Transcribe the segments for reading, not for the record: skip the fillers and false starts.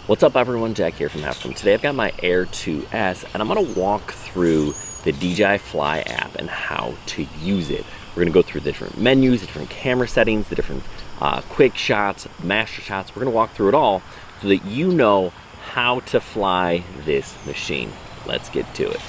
What's up everyone, Jack here from Half. Today I've got my Air 2S and I'm going to walk through the DJI Fly app and how to use it. We're going to go through the different menus, the different camera settings, the different quick shots, master shots. We're going to walk through it all so that you know how to fly this machine. Let's get to it.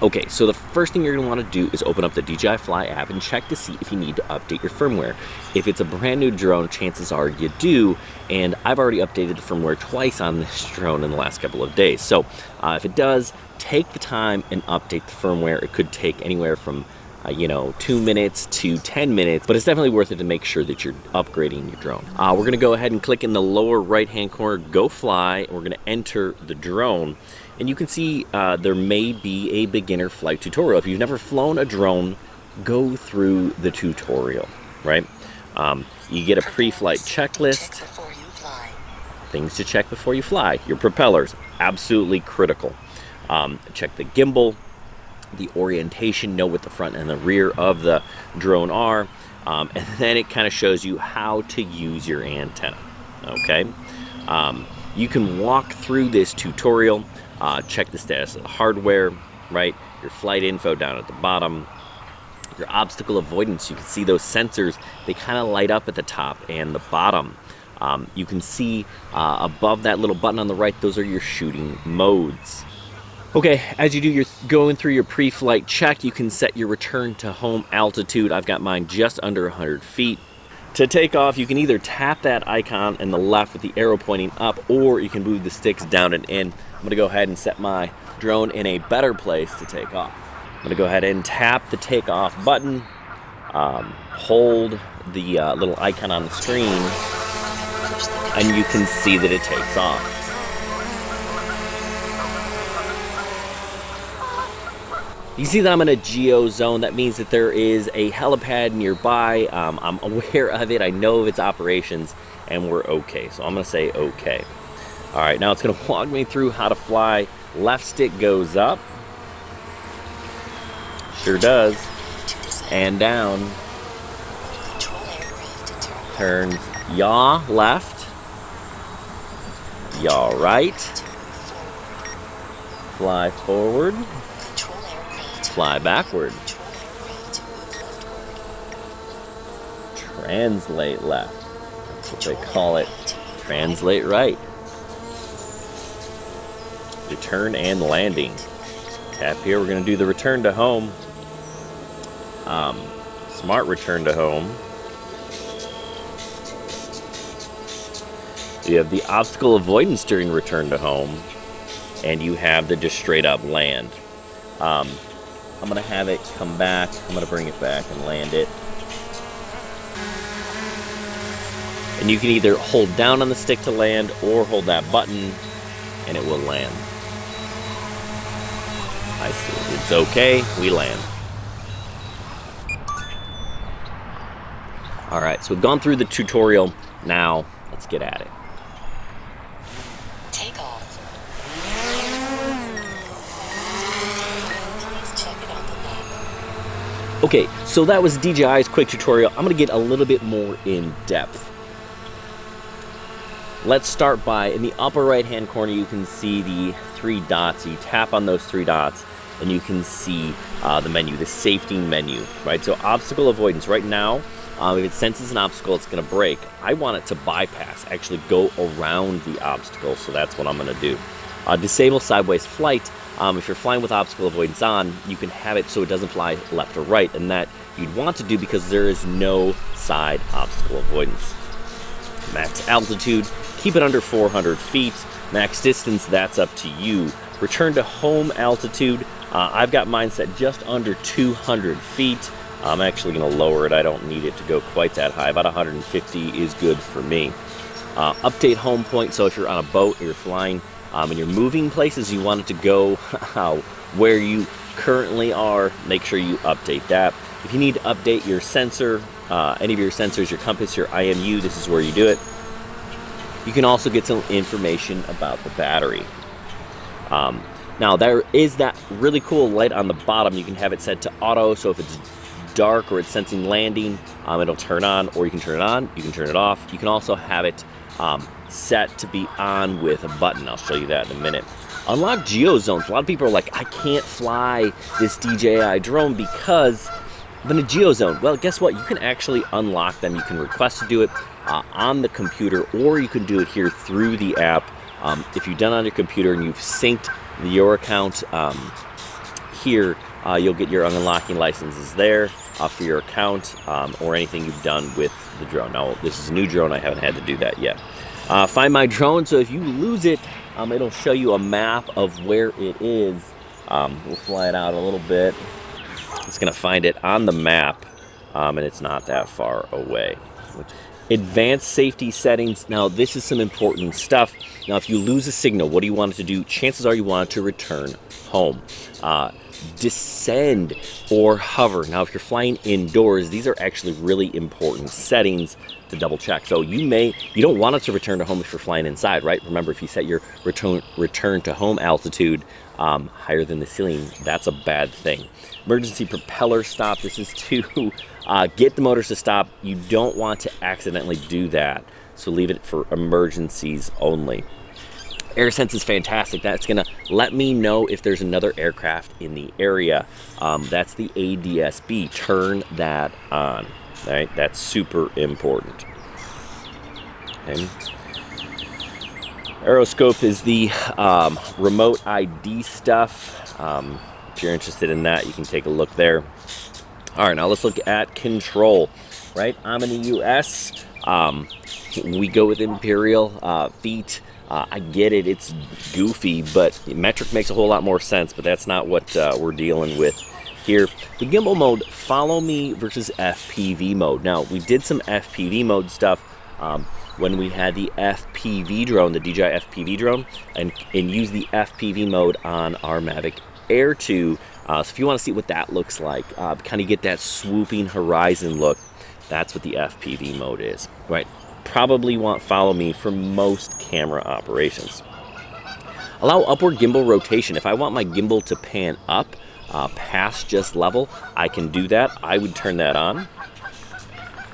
Okay, so the first thing you're going to want to do is open up the DJI Fly app and check to see if you need to update your firmware. If it's a brand new drone, chances are you do, and I've already updated the firmware twice on this drone in the last couple of days. So if it does, take the time and update the firmware. It could take anywhere from 2 minutes to 10 minutes, but it's definitely worth it to make sure that you're upgrading your drone. We're gonna go ahead and click in the lower right-hand corner, go fly, and we're gonna enter the drone. And you can see there may be a beginner flight tutorial. If you've never flown a drone, go through the tutorial, right? You get a pre-flight checklist, things to check before you fly. Your propellers, absolutely critical. Check the gimbal, the orientation, know what the front and the rear of the drone are, and then it kind of shows you how to use your antenna. Okay, you can walk through this tutorial, check the status of the hardware, right? Your flight info down at the bottom, your obstacle avoidance. You can see those sensors, they kind of light up at the top and the bottom. You can see above that little button on the right, those are your shooting modes. Okay, as you do your going through your pre-flight check, you can set your return to home altitude. I've got mine just under 100 feet. To take off, you can either tap that icon in the left with the arrow pointing up, or you can move the sticks down and in. I'm gonna go ahead and set my drone in a better place to take off. I'm gonna go ahead and tap the takeoff button, hold the little icon on the screen, and you can see that it takes off. You see that I'm in a geo zone. That means that there is a helipad nearby. I'm aware of it, I know of its operations, and we're okay. So I'm gonna say okay. All right, now it's gonna walk me through how to fly. Left stick goes up. Sure does. And down. Turns yaw left. Yaw right. Fly forward. Fly backward. Translate left. That's what they call it. Translate right. Return and landing. Tap here. We're going to do the return to home. Smart return to home. You have the obstacle avoidance during return to home, and you have the just straight up land. I'm gonna have it come back. I'm gonna bring it back and land it. And you can either hold down on the stick to land or hold that button and it will land. I see. It's okay. We land. All right, so we've gone through the tutorial. Now let's get at it. Take off. Okay, so that was DJI's quick tutorial. I'm gonna get a little bit more in depth. Let's start by, in the upper right-hand corner, you can see the 3 dots. You tap on those 3 dots and you can see the menu, the safety menu, right? So obstacle avoidance, right now, if it senses an obstacle, it's gonna brake. I want it to bypass, actually go around the obstacle, so that's what I'm gonna do. Disable sideways flight. If you're flying with obstacle avoidance on, you can have it so it doesn't fly left or right, and that you'd want to do because there is no side obstacle avoidance. Max altitude, keep it under 400 feet. Max distance, that's up to you. Return to home altitude, I've got mine set just under 200 feet. I'm actually gonna lower it. I don't need it to go quite that high. About 150 is good for me. Update home point, so if you're on a boat or you're flying, and you're moving places, you want it to go where you currently are, make sure you update that. If you need to update your sensor, any of your sensors, your compass, your IMU, this is where you do it. You can also get some information about the battery. Now there is that really cool light on the bottom. You can have it set to auto, so if it's dark or it's sensing landing, it'll turn on, or you can turn it on, you can turn it off. You can also have it set to be on with a button. I'll show you that in a minute. Unlock geo zones. A lot of people are like, I can't fly this DJI drone because I'm in a geo zone. Well, guess what? You can actually unlock them. You can request to do it on the computer, or you can do it here through the app. If you've done it on your computer and you've synced your account here, you'll get your unlocking licenses there for your account, or anything you've done with the drone. Now, this is a new drone. I haven't had to do that yet. Find my drone. So if you lose it, it'll show you a map of where it is. We'll fly it out a little bit. It's going to find it on the map, and it's not that far away. Advanced safety settings. Now, this is some important stuff. Now, if you lose a signal, what do you want it to do? Chances are you want it to return home. Descend or hover. Now, if you're flying indoors, these are actually really important settings to double check. So you don't want it to return to home if you're flying inside, right? Remember, if you set your return to home altitude higher than the ceiling, that's a bad thing. Emergency propeller stop. This is to get the motors to stop. You don't want to accidentally do that, so leave it for emergencies only. AirSense is fantastic. That's going to let me know if there's another aircraft in the area. That's the ADS-B. Turn that on. All right, that's super important. Okay. Aeroscope is the remote ID stuff. If you're interested in that, you can take a look there. All right, now let's look at control. Right, I'm in the U.S. We go with Imperial feet. I get it, it's goofy, but metric makes a whole lot more sense, but that's not what we're dealing with here. The gimbal mode, follow me versus FPV mode. Now, we did some FPV mode stuff when we had the FPV drone, the DJI FPV drone, and use the FPV mode on our Mavic Air 2. So if you want to see what that looks like, kind of get that swooping horizon look, that's what the FPV mode is, right? Probably want follow me for most camera operations. Allow upward gimbal rotation. If I want my gimbal to pan up past just level, I can do that. I would turn that on.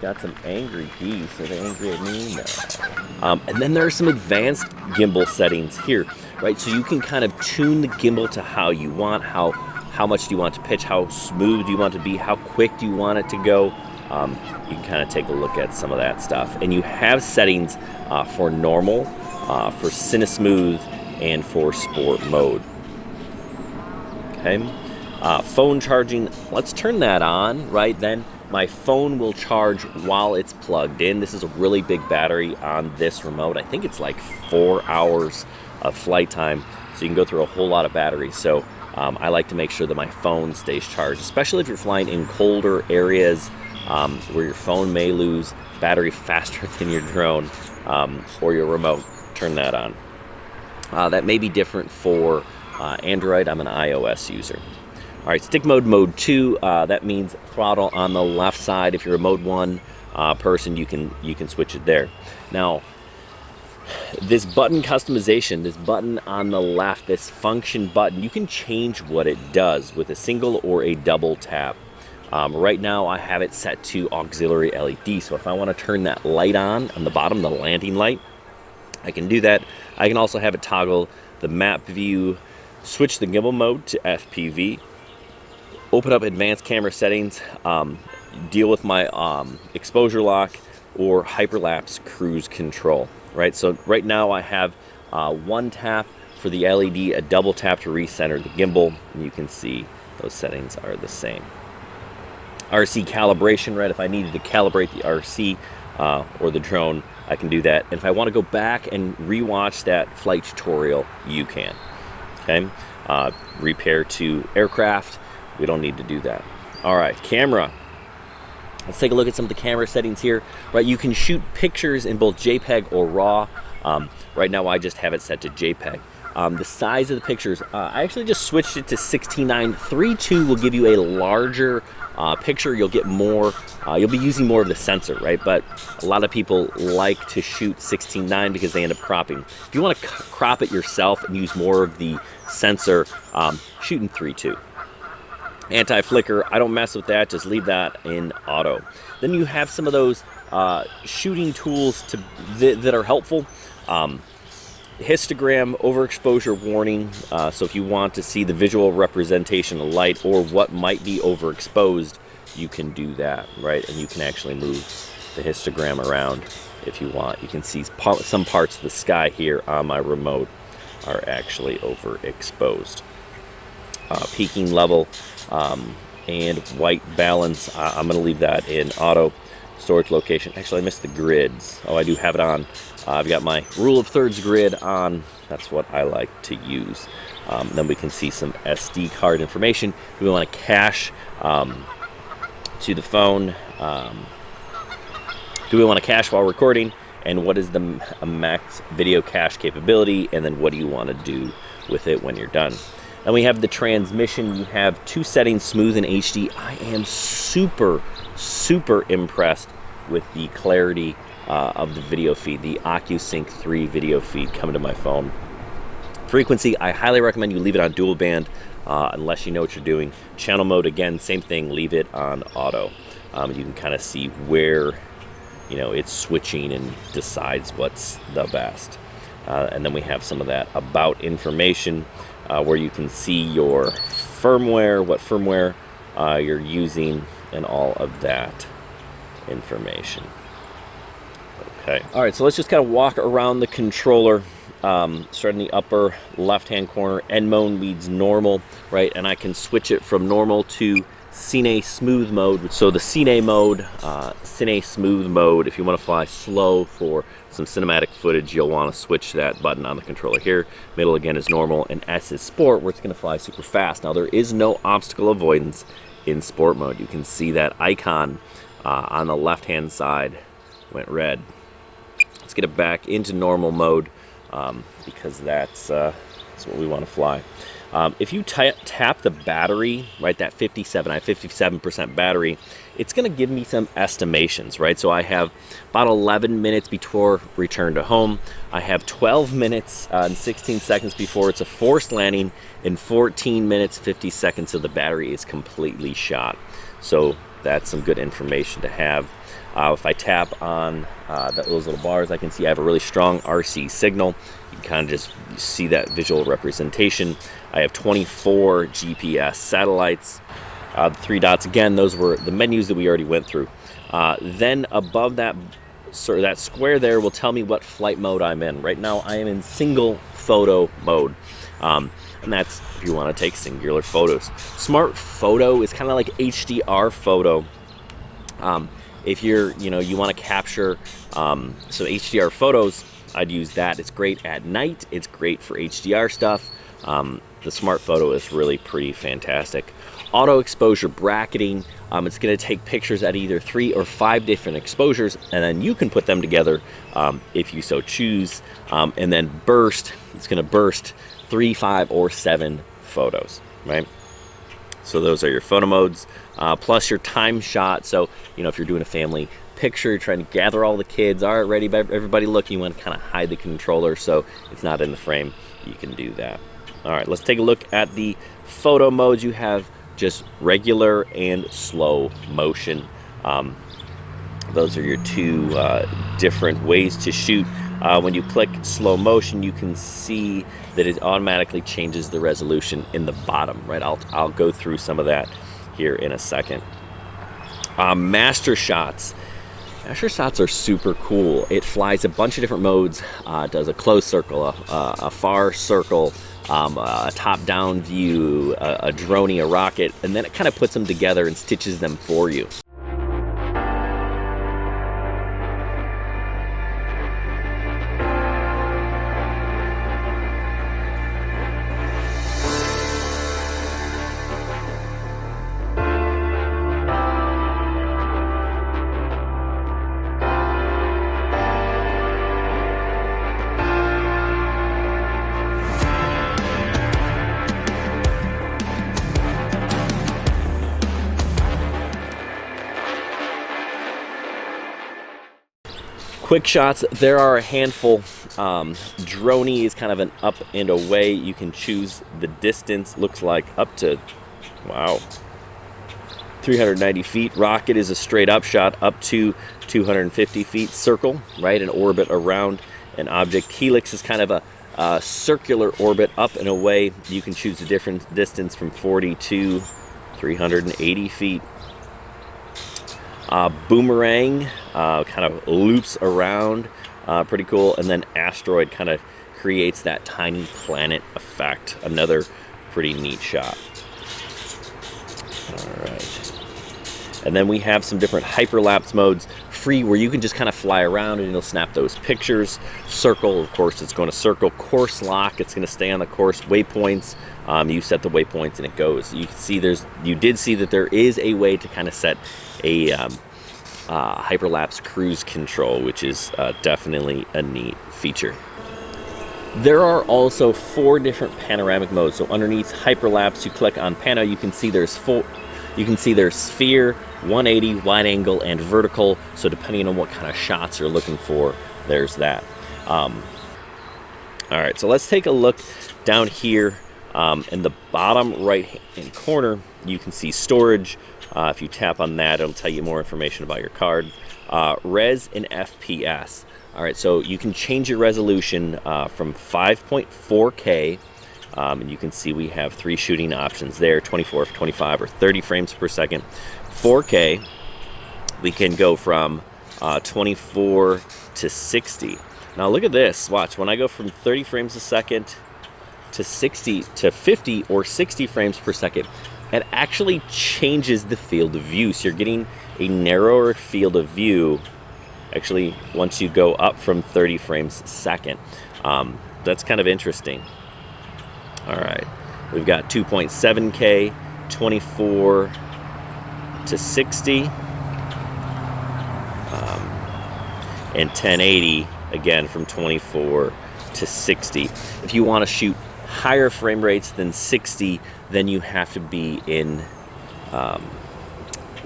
Got some angry bees. Are they angry at me? No. And then there are some advanced gimbal settings here, right? So you can kind of tune the gimbal to how you want. How much do you want to pitch? How smooth do you want it to be? How quick do you want it to go? You can kind of take a look at some of that stuff. And you have settings for normal, for Cinesmooth, and for sport mode. Okay. Phone charging, let's turn that on, right? Then my phone will charge while it's plugged in. This is a really big battery on this remote. I think it's like 4 hours of flight time, so you can go through a whole lot of batteries. So I like to make sure that my phone stays charged, especially if you're flying in colder areas where your phone may lose battery faster than your drone or your remote. Turn that on. That may be different for Android. I'm an iOS user. All right, stick mode 2, that means throttle on the left side. If you're a mode 1 person, you can switch it there. Now, this button customization, this button on the left, this function button, you can change what it does with a single or a double tap. Right now, I have it set to auxiliary LED, so if I want to turn that light on the bottom, the landing light, I can do that. I can also have it toggle the map view, switch the gimbal mode to FPV, open up advanced camera settings, deal with my exposure lock or hyperlapse cruise control, right? So right now I have one tap for the LED, a double tap to recenter the gimbal, and you can see those settings are the same. RC calibration, right? If I needed to calibrate the RC or the drone, I can do that. And if I want to go back and rewatch that flight tutorial, you can. Okay, repair to aircraft, we don't need to do that. All right, camera. Let's take a look at some of the camera settings here. Right, you can shoot pictures in both JPEG or RAW. Right now, I just have it set to JPEG. The size of the pictures, I actually just switched it to 16:9. 3:2 will give you a larger picture, you'll get more, you'll be using more of the sensor, right? But a lot of people like to shoot 16:9 because they end up cropping. If you want to crop it yourself and use more of the sensor, shoot in 3.2. Anti-flicker, I don't mess with that, just leave that in auto. Then you have some of those shooting tools that are helpful. Histogram overexposure warning, so if you want to see the visual representation of light or what might be overexposed, you can do that, right? And you can actually move the histogram around if you want. You can see some parts of the sky here on my remote are actually overexposed. Peaking level and white balance, I'm going to leave that in auto. Storage location, actually I missed the grids. Oh, I do have it on. I've got my rule of thirds grid on. That's what I like to use. Then we can see some SD card information. We want to cache to the phone. Do we want to cache while recording? And what is the max video cache capability? And then what do you want to do with it when you're done? And we have the transmission. You have 2 settings, smooth and HD. I am super impressed with the clarity of the video feed, the OcuSync 3 video feed coming to my phone. Frequency, I highly recommend you leave it on dual band unless you know what you're doing. Channel mode, again, same thing, leave it on auto. You can kind of see where it's switching and decides what's the best. And then we have some of that about information where you can see your firmware, what firmware you're using, and all of that information. Okay. All right, so let's just kind of walk around the controller. Starting in the upper left-hand corner, end mode means normal, right? And I can switch it from normal to Cine Smooth mode. So the Cine mode, Cine Smooth mode, if you want to fly slow for some cinematic footage, you'll want to switch that button on the controller here. Middle, again, is normal, and S is sport, where it's going to fly super fast. Now, there is no obstacle avoidance in sport mode. You can see that icon on the left-hand side went red. Let's get it back into normal mode because that's what we want to fly. If you tap the battery, right, that 57, I have 57% battery, it's going to give me some estimations, right? So I have about 11 minutes before return to home. I have 12 minutes and 16 seconds before it's a forced landing, and 14 minutes, 50 seconds so the battery is completely shot. So that's some good information to have. If I tap on those little bars, I can see I have a really strong RC signal. You can kind of just see that visual representation. I have 24 GPS satellites. The 3 dots, again, those were the menus that we already went through. Then above that, that square there will tell me what flight mode I'm in. Right now, I am in single photo mode. And that's if you want to take singular photos. Smart photo is kind of like HDR photo. If you're, you want to capture some HDR photos, I'd use that. It's great at night. It's great for HDR stuff. The smart photo is really pretty fantastic. Auto exposure bracketing. It's going to take pictures at either 3 or 5 different exposures, and then you can put them together if you so choose. And then burst. It's going to burst 3, 5, or 7 photos, right? So those are your photo modes, plus your time shot. So, if you're doing a family picture, you're trying to gather all the kids, all right, ready, everybody look, you want to kind of hide the controller so it's not in the frame, you can do that. All right, let's take a look at the photo modes. You have just regular and slow motion. Those are your 2 different ways to shoot. When you click slow motion, you can see that it automatically changes the resolution in the bottom, right? I'll go through some of that here in a second. MasterShots. MasterShots are super cool. It flies a bunch of different modes. It does a closed circle, a far circle, a top-down view, a droney, a rocket, and then it kind of puts them together and stitches them for you. Quick shots, there are a handful. Droney is kind of an up and away. You can choose the distance, looks like up to, wow, 390 feet. Rocket is a straight up shot up to 250 feet. Circle, right, an orbit around an object. Helix is kind of a circular orbit up and away. You can choose a different distance from 40 to 380 feet. Boomerang kind of loops around, pretty cool. And then asteroid kind of creates that tiny planet effect. Another pretty neat shot. All right. And then we have some different hyperlapse modes. Free, where you can just kind of fly around and it'll snap those pictures. Circle, of course, it's going to circle. Course lock, it's going to stay on the course. Waypoints, you set the waypoints and it goes. You can see you did see that there is a way to kind of set a hyperlapse cruise control, which is definitely a neat feature. There are also 4 different panoramic modes. So underneath hyperlapse, you click on pano, you can see there's sphere, 180, wide angle, and vertical. So depending on what kind of shots you're looking for, there's that. All right, so let's take a look down here in the bottom right hand corner. You can see storage. If you tap on that, it'll tell you more information about your card. Res and FPS. All right, so you can change your resolution from 5.4K. And you can see we have 3 shooting options there, 24, 25, or 30 frames per second. 4K, we can go from 24 to 60. Now look at this, watch, when I go from 30 frames a second to 60 to 50 or 60 frames per second, it actually changes the field of view. So you're getting a narrower field of view, actually, once you go up from 30 frames a second. That's kind of interesting. All right, we've got 2.7K, 24 to 60, and 1080, again, from 24 to 60. If you want to shoot higher frame rates than 60, then you have to be in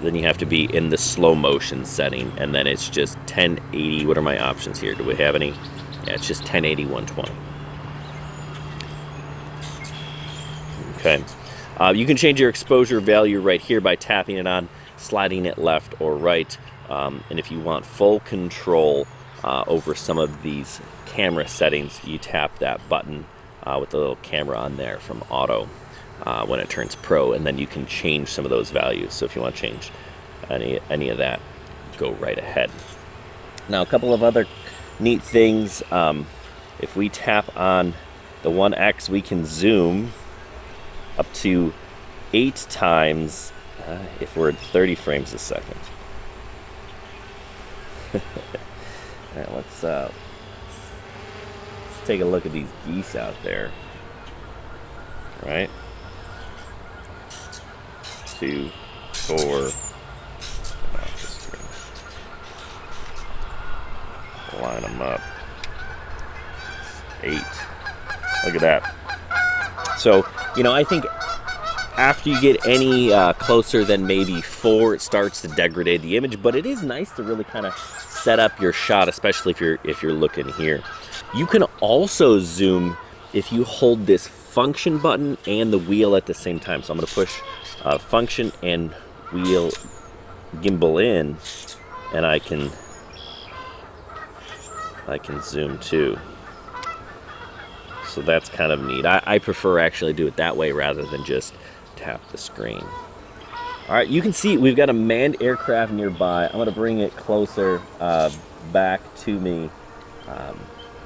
the slow motion setting, and then it's just 1080. What are my options here? Do we have any? Yeah, it's just 1080, 120. Okay, you can change your exposure value right here by tapping it on, sliding it left or right. And if you want full control over some of these camera settings, you tap that button with the little camera on there from auto when it turns pro, and then you can change some of those values. So if you want to change any of that, go right ahead. Now, a couple of other neat things. If we tap on the 1X, we can zoom up to 8 times if we're at 30 frames a second. All right, let's take a look at these geese out there. All right, 2, 4. Line them up. 8. Look at that. So, you know, I think after you get any closer than maybe 4, it starts to degrade the image, but it is nice to really kind of set up your shot, especially if you're looking here. You can also zoom if you hold this function button and the wheel at the same time. So I'm going to push function and wheel gimbal in, and I can zoom too. So that's kind of neat. I prefer actually do it that way rather than just tap the screen. All right, you can see we've got a manned aircraft nearby. I'm going to bring it closer back to me.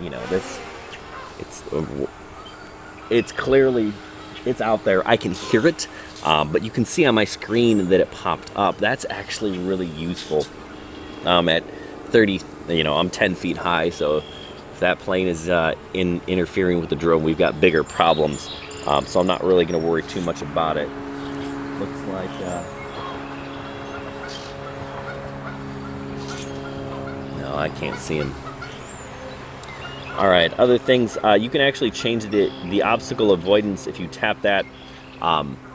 You know, it's clearly, it's out there. I can hear it, but you can see on my screen that it popped up. That's actually really useful. At 30, you know, I'm 10 feet high, so if that plane is interfering with the drone, we've got bigger problems. So I'm not really going to worry too much about it. Looks like no, I can't see him. All right, other things, you can actually change the obstacle avoidance. If you tap that,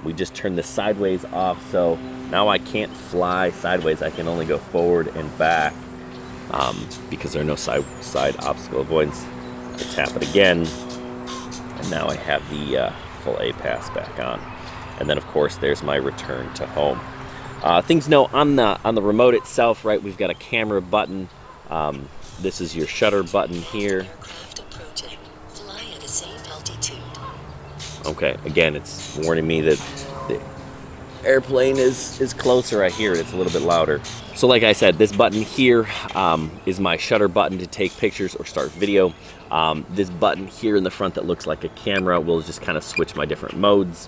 we just turn this sideways off, so now I can't fly sideways. I can only go forward and back. because there are no side obstacle avoidance. I tap it again, and now I have the full A pass back on. And then of course there's my return to home. Things to know on the remote itself, right? We've got a camera button. This is your shutter button here. Okay, again, it's warning me that the airplane is closer. I hear it, it's a little bit louder. So like I said, this button here is my shutter button to take pictures or start video. This button here in the front that looks like a camera will just kind of switch my different modes.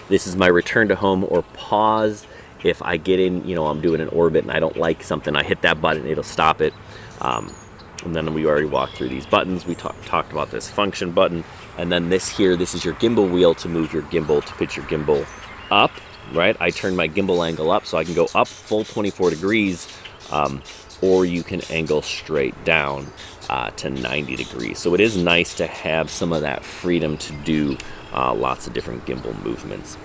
This is my return to home or pause. If I get in, you know, I'm doing an orbit and I don't like something, I hit that button, it'll stop it. And then we already walked through these buttons. We talked about this function button. And then this here, this is your gimbal wheel to move your gimbal, to pitch your gimbal up, right? I turn my gimbal angle up so I can go up full 24 degrees, or you can angle straight down to 90 degrees. So it is nice to have some of that freedom to do lots of different gimbal movements.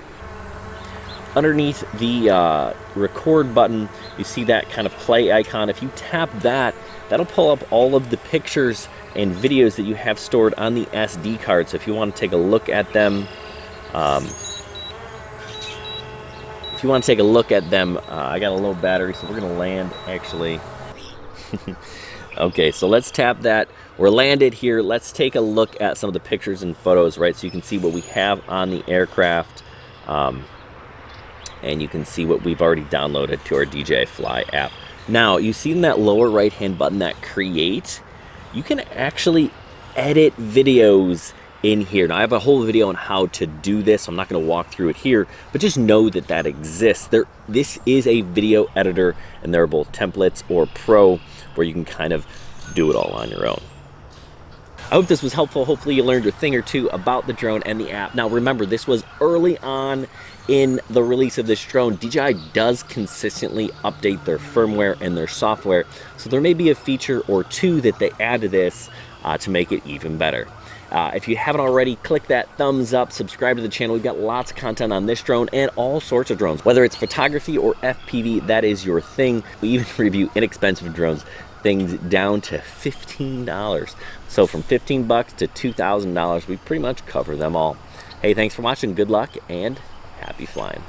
Underneath the record button, you see that kind of play icon. If you tap that, that'll pull up all of the pictures and videos that you have stored on the SD card. So if you want to take a look at them, I got a low battery, so we're gonna land actually. Okay, so let's tap that. We're landed here. Let's take a look at some of the pictures and photos, right? So you can see what we have on the aircraft. And you can see what we've already downloaded to our DJI Fly app. Now, you see in that lower right-hand button, that create, you can actually edit videos in here. Now, I have a whole video on how to do this. So I'm not gonna walk through it here, but just know that that exists. This is a video editor, and there are both templates or pro, where you can kind of do it all on your own. I hope this was helpful. Hopefully you learned a thing or two about the drone and the app. Now remember, this was early on in the release of this drone. DJI does consistently update their firmware and their software, so there may be a feature or two that they add to this to make it even better. If you haven't already, click that thumbs up, subscribe to the channel. We've got lots of content on this drone and all sorts of drones. Whether it's photography or FPV, that is your thing. We even review inexpensive drones, things down to $15. So from 15 bucks to $2,000, we pretty much cover them all. Hey, thanks for watching. Good luck and happy flying.